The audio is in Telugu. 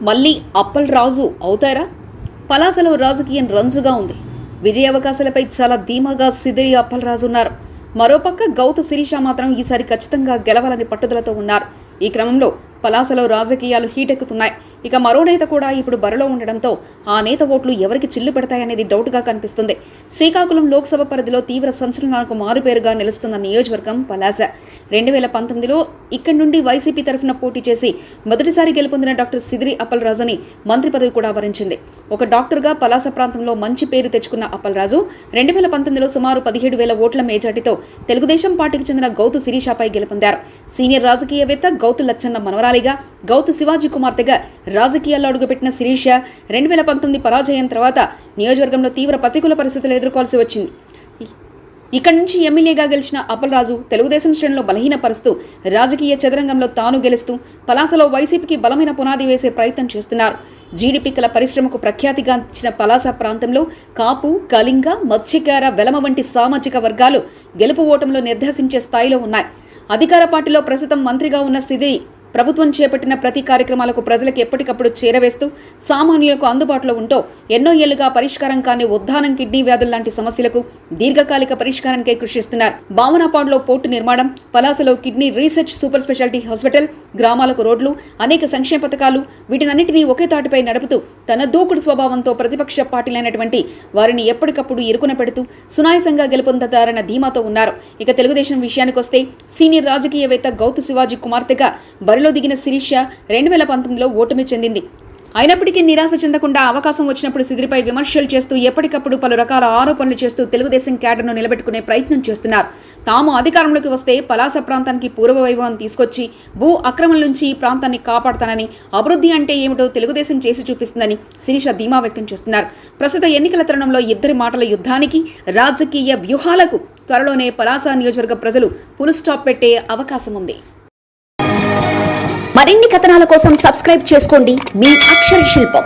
మళ్ళీ అప్పల్ రాజు అవుతారా? పలాసలో రాజకీయం రంజుగా ఉంది. విజయ అవకాశాలపై చాలా ధీమాగా సిదిరి అప్పల్ రాజు ఉన్నారు. మరోపక్క గౌతు శిరీష మాత్రం ఈసారి ఖచ్చితంగా గెలవాలని పట్టుదలతో ఉన్నారు. ఈ క్రమంలో పలాసలో రాజకీయాలు హీటెక్కుతున్నాయి. ఇక మరో నేత కూడా ఇప్పుడు బరిలో ఉండడంతో ఆ నేత ఓట్లు ఎవరికి చిల్లు పెడతాయనేది డౌట్గా కనిపిస్తుంది. శ్రీకాకుళం లోక్సభ పరిధిలో తీవ్ర సంచలనాలకు మారుపేరుగా నిలుస్తున్న నియోజకవర్గం పలాస. 2019లో ఇక్కడి నుండి వైసీపీ తరఫున పోటీ చేసి మొదటిసారి గెలుపొందిన డాక్టర్ సిదిరి అప్పల్ రాజుని మంత్రి పదవి కూడా వరించింది. ఒక డాక్టర్గా పలాస ప్రాంతంలో మంచి పేరు తెచ్చుకున్న అప్పల్ రాజు 2019లో సుమారు 17,000 ఓట్ల మేజార్టీతో తెలుగుదేశం పార్టీకి చెందిన గౌతు శిరీషపై గెలుపొందారు. సీనియర్ రాజకీయవేత్త గౌతు లచ్చన్న మనవరాలిగా, గౌతు శివాజీ కుమార్తెగా రాజకీయాల్లో అడుగుపెట్టిన శిరీష 2019 పరాజయం తర్వాత నియోజకవర్గంలో తీవ్ర ప్రతికూల పరిస్థితులు ఎదుర్కోవాల్సి వచ్చింది. ఇక్కడి నుంచి ఎమ్మెల్యేగా గెలిచిన అప్పల్ రాజు తెలుగుదేశం శ్రేణుల్లో బలహీనపరుస్తూ రాజకీయ చదరంగంలో తాను గెలుస్తూ పలాసలో వైసీపీకి బలమైన పునాది వేసే ప్రయత్నం చేస్తున్నారు. జీడిపిక్కల పరిశ్రమకు ప్రఖ్యాతిగాంచిన పలాస ప్రాంతంలో కాపు, కళింగ, మత్స్యకార, వెలమ వంటి సామాజిక వర్గాలు గెలుపు ఓటంలో నిర్దేశించే స్థాయిలో ఉన్నాయి. అధికార పార్టీలో ప్రస్తుతం మంత్రిగా ఉన్న సిదిరి ప్రభుత్వం చేపట్టిన ప్రతి కార్యక్రమాలకు ప్రజలకు ఎప్పటికప్పుడు చేరవేస్తూ సామాన్యులకు అందుబాటులో ఉంటూ ఎన్నో ఏళ్లుగా పరిష్కారం కాని ఉద్దానం, కిడ్నీ వ్యాధుల లాంటి సమస్యలకు దీర్ఘకాలిక పరిష్కారానికై కృషిస్తున్నారు. భావనపాడులో పోర్టు నిర్మాణం, పలాసలో kidney research super speciality hospital, గ్రామాలకు రోడ్లు, అనేక సంక్షేమ పథకాలు, వీటినన్నింటినీ ఒకే తాటిపై నడుపుతూ తన దూకుడు స్వభావంతో ప్రతిపక్ష పార్టీలైనటువంటి వారిని ఎప్పటికప్పుడు ఇరుకున పెడుతూ సునాయసంగా గెలుపొందుతారన్న ధీమాతో ఉన్నారు. ఇక తెలుగుదేశం విషయానికొస్తే సీనియర్ రాజకీయవేత్త గౌతు శివాజీ కుమార్తెగా బరిలో దిగిన శిరీష 2019లో ఓటమి చెందింది. అయినప్పటికీ నిరాశ చెందకుండా అవకాశం వచ్చినప్పుడు సిదిరిపై విమర్శలు చేస్తూ ఎప్పటికప్పుడు పలు రకాల ఆరోపణలు చేస్తూ తెలుగుదేశం క్యాడర్ను నిలబెట్టుకునే ప్రయత్నం చేస్తున్నారు. తాము అధికారంలోకి వస్తే పలాస ప్రాంతానికి పూర్వ వైభవం తీసుకొచ్చి భూ అక్రమం నుంచి ఈ ప్రాంతాన్ని కాపాడుతానని, అభివృద్ధి అంటే ఏమిటో తెలుగుదేశం చేసి చూపిస్తుందని శిరీష ధీమా వ్యక్తం చేస్తున్నారు. ప్రస్తుత ఎన్నికల తరుణంలో ఇద్దరి మాటల యుద్ధానికి, రాజకీయ వ్యూహాలకు త్వరలోనే పలాస నియోజకవర్గ ప్రజలు ఫుల్ స్టాప్ పెట్టే అవకాశం ఉంది. మరిన్ని కథనాల కోసం సబ్స్క్రైబ్ చేసుకోండి మీ అక్షర శిల్పం.